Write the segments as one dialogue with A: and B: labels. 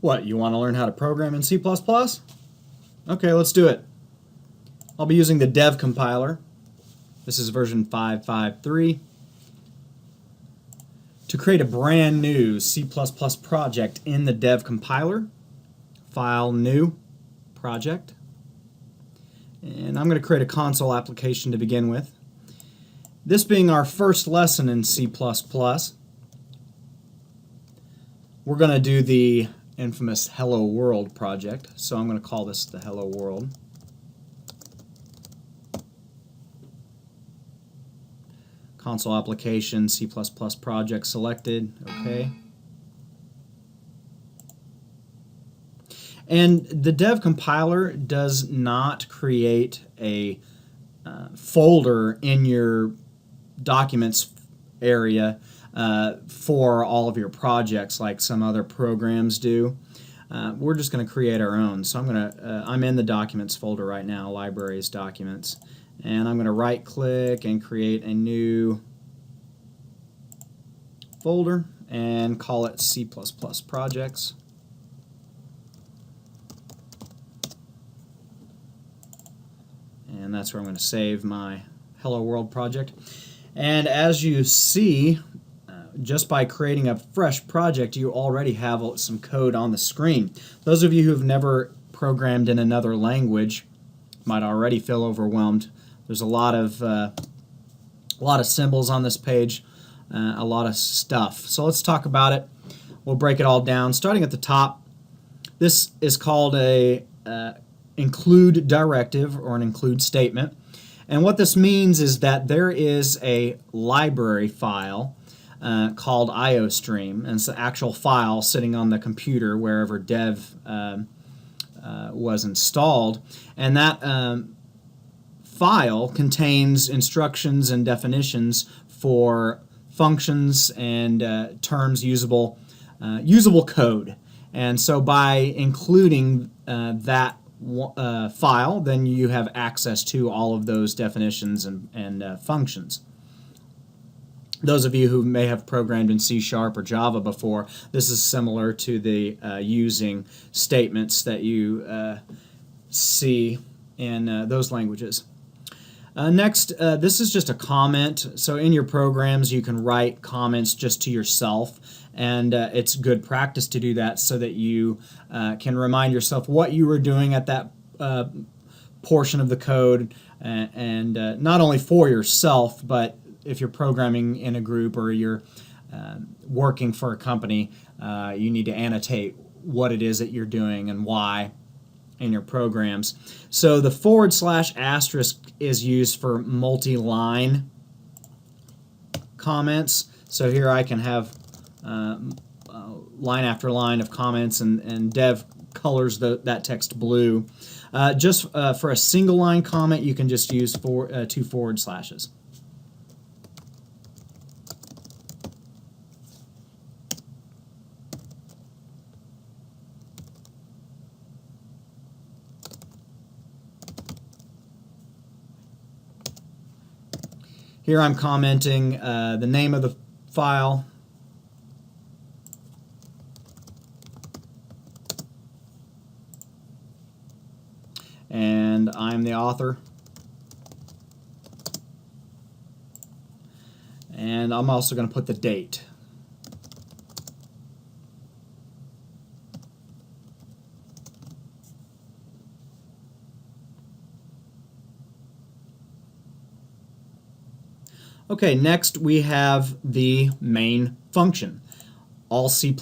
A: What, you want to learn how to program in C++? Okay, let's do it. I'll be using the dev compiler. This is version 5.5.3. To create a brand new C++ project in the dev compiler, File, New, Project. And I'm going to create a console application to begin with. This being our first lesson in C++, we're going to do the infamous Hello World project. So I'm going to call this the Hello World. Console application, C++ project selected, okay. And the dev compiler does not create a folder in your documents area for all of your projects like some other programs do. We're just going to create our own. So I'm in the documents folder right now, libraries, documents, and I'm going to right click and create a new folder and call it C++ projects. And that's where I'm going to save my Hello World project. And as you see, just by creating a fresh project, you already have some code on the screen. Those of you who've never programmed in another language might already feel overwhelmed. There's a lot of symbols on this page, a lot of stuff. So let's talk about it. We'll break it all down. Starting at the top, this is called a include directive or an include statement. And what this means is that there is a library file called IOStream, and it's the actual file sitting on the computer wherever dev was installed. And that file contains instructions and definitions for functions and terms usable code. And so by including that file, then you have access to all of those definitions and functions. Those of you who may have programmed in C# or Java before, this is similar to the using statements that you see in those languages. Next, this is just a comment. So in your programs, you can write comments just to yourself, and it's good practice to do that so that you can remind yourself what you were doing at that portion of the code, and not only for yourself, but if you're programming in a group or you're working for a company, you need to annotate what it is that you're doing and why in your programs. So the /* is used for multi-line comments. So here I can have line after line of comments, and dev colors that text blue. Just for a single line comment, you can just use two /. Here I'm commenting the name of the file, and I'm the author, and I'm also going to put the date. Okay, next we have the main function. All C++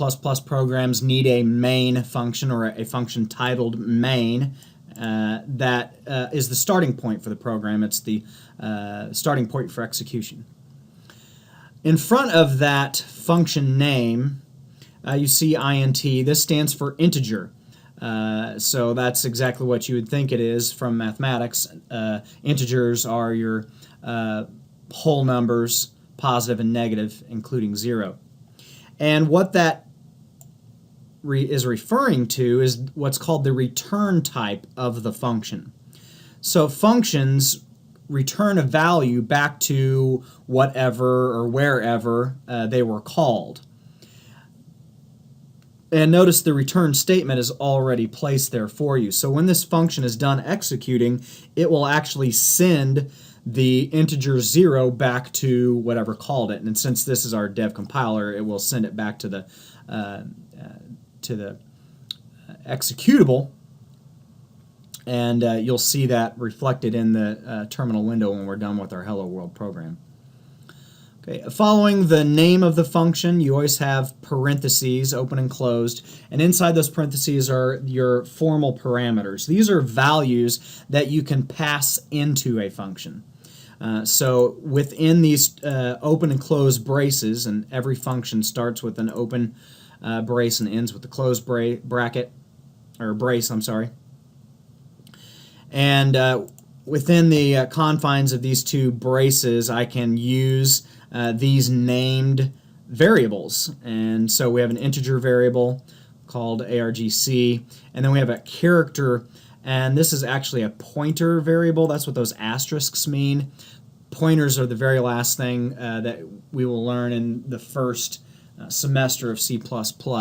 A: programs need a main function, or a function titled main, that is the starting point for the program. It's the starting point for execution. In front of that function name, you see int. This stands for integer. So that's exactly what you would think it is from mathematics. Integers are your whole numbers, positive and negative, including 0. And what that is referring to is what's called the return type of the function. So functions return a value back to whatever or wherever they were called. And notice the return statement is already placed there for you. So when this function is done executing, it will actually send the integer 0 back to whatever called it. And since this is our dev compiler, it will send it back to the executable. And you'll see that reflected in the terminal window when we're done with our Hello World program. Okay, following the name of the function, you always have parentheses, open and closed, and inside those parentheses are your formal parameters. These are values that you can pass into a function. So within these open and closed braces, and every function starts with an open brace and ends with a closed bracket, or brace, I'm sorry. And within the confines of these two braces, I can use these named variables. And so we have an integer variable called argc, and then we have a character, and this is actually a pointer variable. That's what those asterisks mean. Pointers are the very last thing that we will learn in the first semester of C++.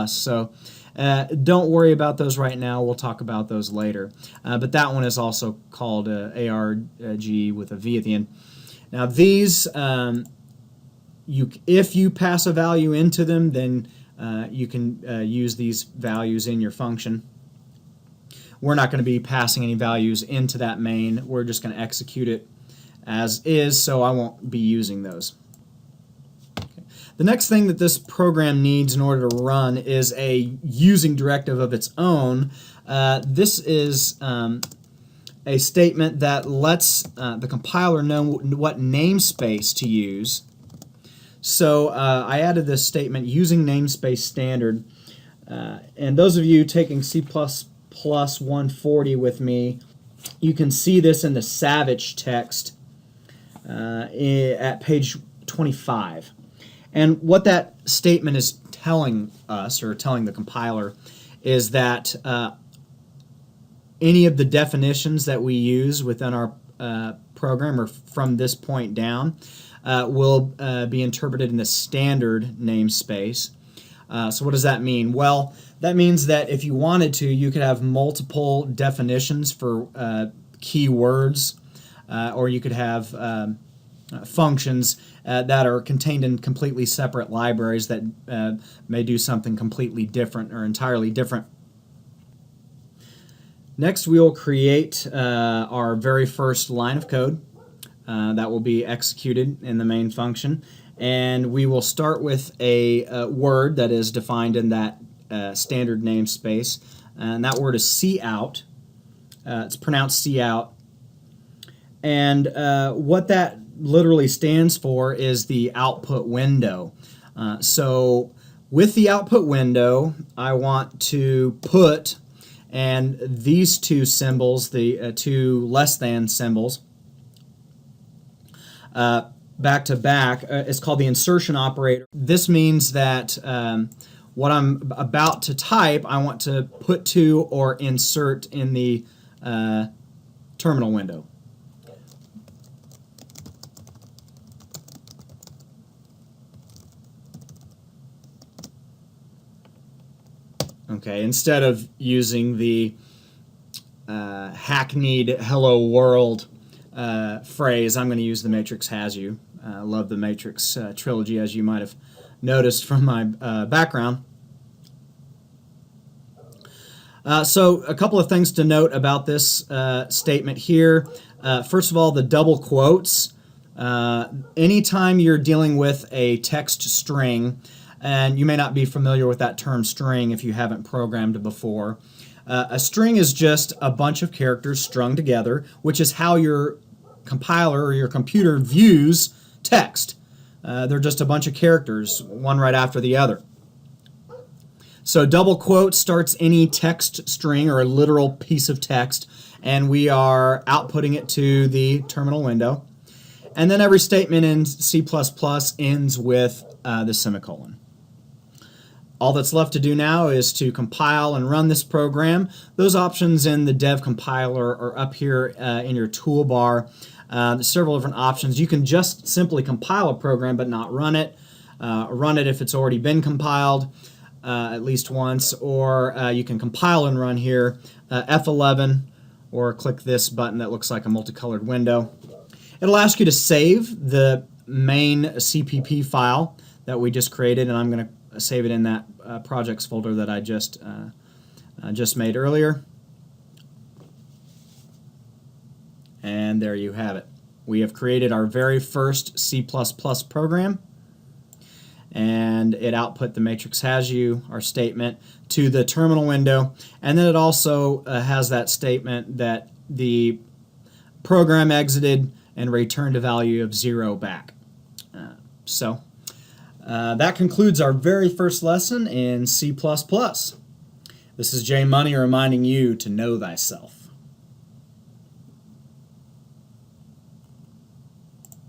A: So don't worry about those right now. We'll talk about those later. But that one is also called ARG with a V at the end. Now these, if you pass a value into them, then you can use these values in your function. We're not going to be passing any values into that main. We're just going to execute it as is, so I won't be using those. The next thing that this program needs in order to run is a using directive of its own. This is a statement that lets the compiler know what namespace to use. So I added this statement using namespace standard. And those of you taking C++ 140 with me, you can see this in the Savage text at page 25. And what that statement is telling us, or telling the compiler, is that any of the definitions that we use within our program, or from this point down, will be interpreted in the standard namespace. So what does that mean? Well, that means that if you wanted to, you could have multiple definitions for keywords, or you could have functions that are contained in completely separate libraries that may do something completely different or entirely different. Next, we will create our very first line of code that will be executed in the main function, and we will start with a word that is defined in that standard namespace, and that word is cout. It's pronounced cout, and what that literally stands for is the output window. So with the output window, I want to put, and these two symbols, the two less than symbols, back to back, is called the insertion operator. This means that what I'm about to type, I want to put to or insert in the terminal window. Okay, instead of using the hackneyed "Hello World" phrase, I'm going to use "The Matrix Has You." I love the Matrix trilogy, as you might have noticed from my background. So a couple of things to note about this statement here. First of all, the double quotes. Anytime you're dealing with a text string, and you may not be familiar with that term string if you haven't programmed before. A string is just a bunch of characters strung together, which is how your compiler or your computer views text. They're just a bunch of characters, one right after the other. So double quote starts any text string or a literal piece of text, and we are outputting it to the terminal window. And then every statement in C++ ends with the semicolon. All that's left to do now is to compile and run this program. Those options in the dev compiler are up here in your toolbar. There's several different options. You can just simply compile a program but not run it. Run it if it's already been compiled. at least once, or you can compile and run here, F11, or click this button that looks like a multicolored window. It'll ask you to save the main CPP file that we just created, and I'm going to save it in that projects folder that I just made earlier. And there you have it. We have created our very first C++ program, and it output the matrix has you, our statement, to the terminal window, and then it also has that statement that the program exited and returned a value of 0 back. So that concludes our very first lesson in C++. This is Jay Money reminding you to know thyself.